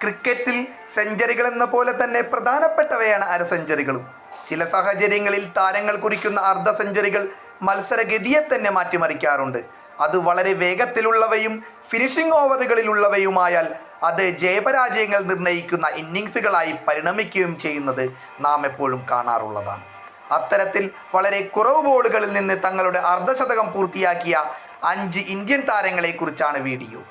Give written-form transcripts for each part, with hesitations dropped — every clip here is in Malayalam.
ക്രിക്കറ്റിൽ സെഞ്ചുറികൾ എന്ന പോലെ തന്നെ പ്രധാനപ്പെട്ടവയാണ് അര സെഞ്ചുറികളും. ചില സാഹചര്യങ്ങളിൽ താരങ്ങൾ കുറിക്കുന്ന അർദ്ധ സെഞ്ചുറികൾ മത്സരഗതിയെ തന്നെ മാറ്റിമറിക്കാറുണ്ട്. അത് വളരെ വേഗത്തിലുള്ളവയും ഫിനിഷിംഗ് ഓവറുകളിലുള്ളവയുമായാൽ അത് ജയപരാജയങ്ങൾ നിർണ്ണയിക്കുന്ന ഇന്നിങ്സുകളായി പരിണമിക്കുകയും ചെയ്യുന്നത് നാം എപ്പോഴും കാണാറുള്ളതാണ്. അത്തരത്തിൽ വളരെ കുറവ് ബോളുകളിൽ നിന്ന് തങ്ങളുടെ അർദ്ധശതകം പൂർത്തിയാക്കിയ 5 ഇന്ത്യൻ താരങ്ങളെക്കുറിച്ചാണ് വീഡിയോ.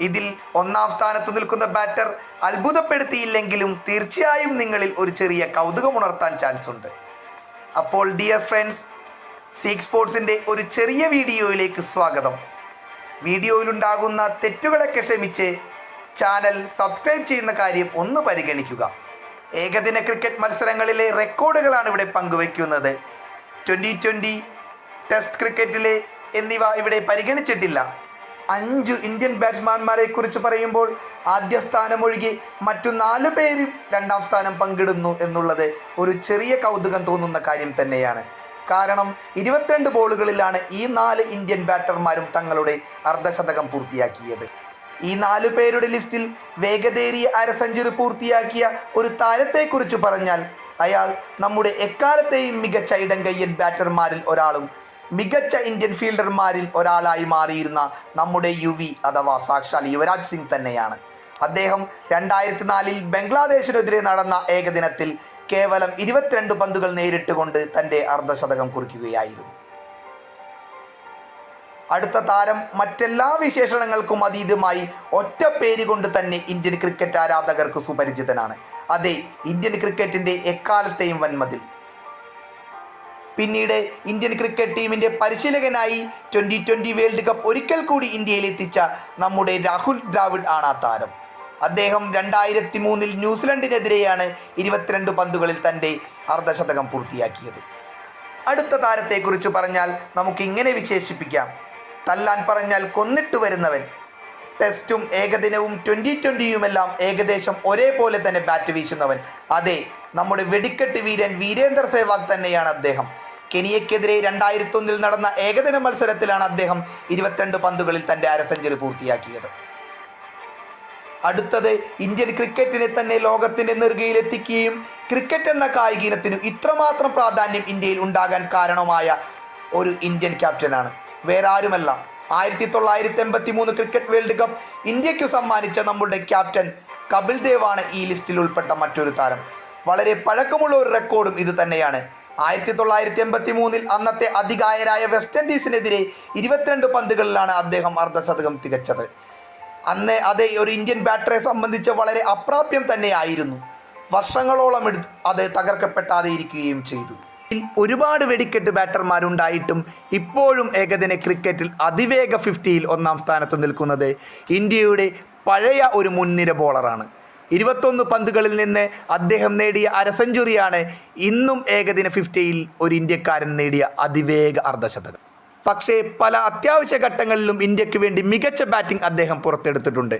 ഇതിൽ ഒന്നാം സ്ഥാനത്ത് നിൽക്കുന്ന ബാറ്റർ അത്ഭുതപ്പെടുത്തിയില്ലെങ്കിലും തീർച്ചയായും നിങ്ങളിൽ ഒരു ചെറിയ കൗതുകമുണർത്താൻ ചാൻസ് ഉണ്ട്. അപ്പോൾ ഡിയർ ഫ്രണ്ട്സ്, സീക്ക് സ്പോർട്സിൻ്റെ ഒരു ചെറിയ വീഡിയോയിലേക്ക് സ്വാഗതം. വീഡിയോയിലുണ്ടാകുന്ന തെറ്റുകളൊക്കെ ക്ഷമിച്ച് ചാനൽ സബ്സ്ക്രൈബ് ചെയ്യുന്ന കാര്യം ഒന്ന് പരിഗണിക്കുക. ഏകദിന ക്രിക്കറ്റ് മത്സരങ്ങളിലെ റെക്കോർഡുകളാണ് ഇവിടെ പങ്കുവയ്ക്കുന്നത്. 2020 ടെസ്റ്റ് ക്രിക്കറ്റിലെ എന്നിവ ഇവിടെ പരിഗണിച്ചിട്ടില്ല. 5 ഇന്ത്യൻ ബാറ്റ്സ്മാൻമാരെ കുറിച്ച് പറയുമ്പോൾ ആദ്യ സ്ഥാനം ഒഴികെ മറ്റു 4 പേരും 2ാം സ്ഥാനം പങ്കിടുന്നു എന്നുള്ളത് ഒരു ചെറിയ കൗതുകം തോന്നുന്ന കാര്യം തന്നെയാണ്. കാരണം 22 ബോളുകളിലാണ് ഈ 4 ഇന്ത്യൻ ബാറ്റർമാരും തങ്ങളുടെ അർദ്ധശതകം പൂർത്തിയാക്കിയത്. ഈ 4 പേരുടെ ലിസ്റ്റിൽ വേഗതേറിയ അര സെഞ്ചുറി പൂർത്തിയാക്കിയ ഒരു താരത്തെക്കുറിച്ച് പറഞ്ഞാൽ അയാൾ നമ്മുടെ എക്കാലത്തെയും മികച്ച ഇടംകയ്യൻ ബാറ്റർമാരിൽ ഒരാളും മികച്ച ഇന്ത്യൻ ഫീൽഡർമാരിൽ ഒരാളായി മാറിയിരുന്ന നമ്മുടെ യുവി അഥവാ സാക്ഷാൽ യുവരാജ് സിംഗ് തന്നെയാണ്. അദ്ദേഹം 2004 ബംഗ്ലാദേശിനെതിരെ നടന്ന ഏകദിനത്തിൽ കേവലം 22 പന്തുകൾ നേരിട്ടുകൊണ്ട് തൻ്റെ അർദ്ധശതകം കുറിക്കുകയായിരുന്നു. അടുത്ത താരം മറ്റെല്ലാ വിശേഷണങ്ങൾക്കും അതീതമായി ഒറ്റ പേര് കൊണ്ട് തന്നെ ഇന്ത്യൻ ക്രിക്കറ്റ് ആരാധകർക്ക് സുപരിചിതനാണ്. അതെ, ഇന്ത്യൻ ക്രിക്കറ്റിൻ്റെ എക്കാലത്തെയും വൻമതിൽ. പിന്നീട് ഇന്ത്യൻ ക്രിക്കറ്റ് ടീമിൻ്റെ പരിശീലകനായി 2020 വേൾഡ് കപ്പ് ഒരിക്കൽ കൂടി ഇന്ത്യയിൽ എത്തിച്ച നമ്മുടെ രാഹുൽ ദ്രാവിഡ് ആണ് ആ താരം. അദ്ദേഹം 2003 ന്യൂസിലൻഡിനെതിരെയാണ് 22 പന്തുകളിൽ തൻ്റെ അർദ്ധശതകം പൂർത്തിയാക്കിയത്. അടുത്ത താരത്തെക്കുറിച്ച് പറഞ്ഞാൽ നമുക്കിങ്ങനെ വിശേഷിപ്പിക്കാം: തല്ലാൻ പറഞ്ഞാൽ കൊന്നിട്ട് വരുന്നവൻ. ടെസ്റ്റും ഏകദിനവും 2020യുമെല്ലാം ഏകദേശം ഒരേപോലെ തന്നെ ബാറ്റ് വീശുന്നവൻ. അതെ, നമ്മുടെ വെടിക്കെട്ട് വീരൻ വീരേന്ദർ സെവാഗ് തന്നെയാണ് അദ്ദേഹം. കെനിയക്കെതിരെ 2001 നടന്ന ഏകദിന മത്സരത്തിലാണ് അദ്ദേഹം 22 പന്തുകളിൽ തൻ്റെ അര സെഞ്ചുറി പൂർത്തിയാക്കിയത്. അടുത്തത് ഇന്ത്യൻ ക്രിക്കറ്റിനെ തന്നെ ലോകത്തിൻ്റെ നെറുകയിലെത്തിക്കുകയും ക്രിക്കറ്റ് എന്ന കായിക ഇനത്തിനു ഇത്രമാത്രം പ്രാധാന്യം ഇന്ത്യയിൽ ഉണ്ടാകാൻ കാരണമായ ഒരു ഇന്ത്യൻ ക്യാപ്റ്റനാണ്. വേറെ ആരുമല്ല, 1983 ക്രിക്കറ്റ് വേൾഡ് കപ്പ് ഇന്ത്യക്ക് സമ്മാനിച്ച നമ്മുടെ ക്യാപ്റ്റൻ കപിൽ ദേവാണ് ഈ ലിസ്റ്റിൽ ഉൾപ്പെട്ട മറ്റൊരു താരം. വളരെ പഴക്കമുള്ള ഒരു റെക്കോർഡും ഇത് തന്നെയാണ്. 1983 അന്നത്തെ അതികായരായ വെസ്റ്റ് ഇൻഡീസിനെതിരെ 22 പന്തുകളിലാണ് അദ്ദേഹം അർദ്ധശതകം തികച്ചത്. അന്ന് അതേ ഒരു ഇന്ത്യൻ ബാറ്ററെ സംബന്ധിച്ച് വളരെ അപ്രാപ്യം തന്നെയായിരുന്നു. വർഷങ്ങളോളം അത് തകർക്കപ്പെട്ടാതെ ഇരിക്കുകയും ചെയ്തു. ഒരുപാട് വെടിക്കെട്ട് ബാറ്റർമാരുണ്ടായിട്ടും ഇപ്പോഴും ഏകദിന ക്രിക്കറ്റിൽ അതിവേഗ 50യിൽ 1ാം സ്ഥാനത്ത് നിൽക്കുന്നത് ഇന്ത്യയുടെ പഴയ ഒരു മുൻനിര ബോളറാണ്. 21 പന്തുകളിൽ നിന്ന് അദ്ദേഹം നേടിയ അര സെഞ്ചുറിയാണ് ഇന്നും ഏകദിന 50യിൽ ഒരു ഇന്ത്യക്കാരൻ നേടിയ അതിവേഗ അർദ്ധശതകം. പക്ഷേ പല അത്യാവശ്യ ഘട്ടങ്ങളിലും ഇന്ത്യക്ക് വേണ്ടി മികച്ച ബാറ്റിംഗ് അദ്ദേഹം പുറത്തെടുത്തിട്ടുണ്ട്.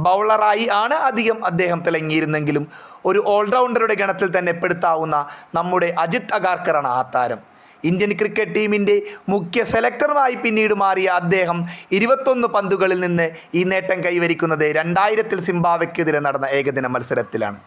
ബൗളറായി ആണ് അധികം അദ്ദേഹം തിളങ്ങിയിരുന്നെങ്കിലും ഒരു ഓൾറൗണ്ടറുടെ ഗണത്തിൽ തന്നെ പെടുത്താവുന്ന നമ്മുടെ അജിത് അഗാർക്കറാണ് ആ താരം. ഇന്ത്യൻ ക്രിക്കറ്റ് ടീമിൻ്റെ മുഖ്യ സെലക്ടറുമായി പിന്നീട് മാറിയ അദ്ദേഹം 21 പന്തുകളിൽ നിന്ന് ഈ നേട്ടം കൈവരിക്കുന്നത് 2000 സിംബാബ്വെക്കെതിരെ നടന്ന ഏകദിന മത്സരത്തിലാണ്.